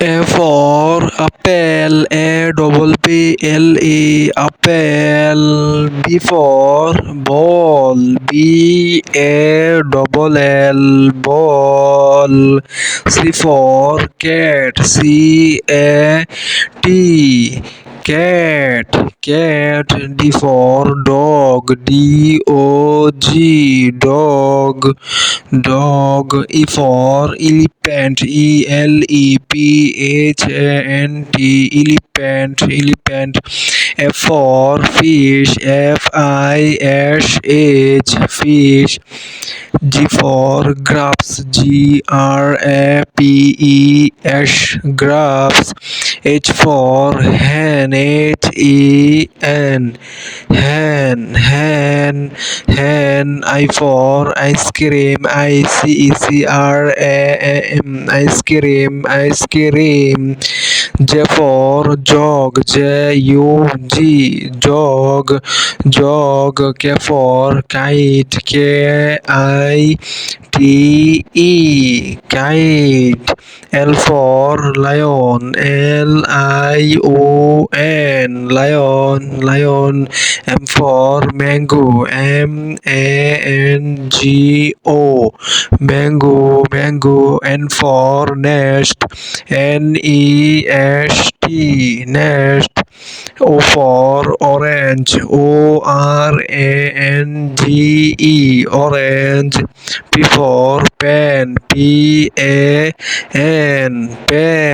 A for apple, A double P L E apple. B for ball, B A double L ball. C for cat, C A T cat, cat. D for dog, D O G dog, dog. E for elephant, E L E P H A N T elephant, elephant. F for fish, F I S H fish. G for grapes, G R A P E S grapes. H for hen, H E N hen, hen, hen. I for ice cream, I C E C R A M ice cream, ice cream. J for jog, J U G jog, jog. K for kite, K I T E kite. L for lion, L I O N lion, lion. M for mango, M A N G O mango, mango. N for nest, N E S T nest. O for orange, O R A N G E orange. P for pen, P A N pen.